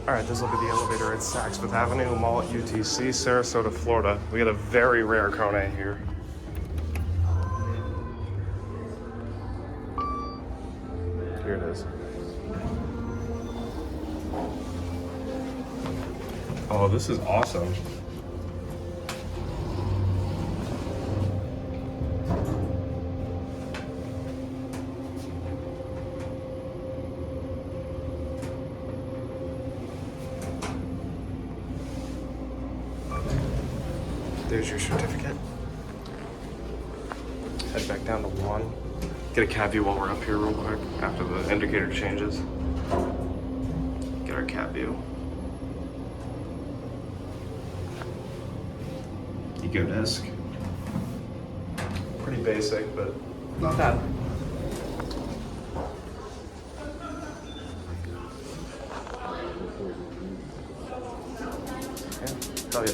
All right, this will be the elevator at Saks Fifth Avenue Mall at UTC, Sarasota, Florida. We got a very rare KONE here. Here it is. Oh, this is awesome. There's your certificate. Head back down to 1. Get a cab view while we're up here real quick after the indicator changes. Get our cab view. EcoDisc. Pretty basic, but not bad. Okay, tell you.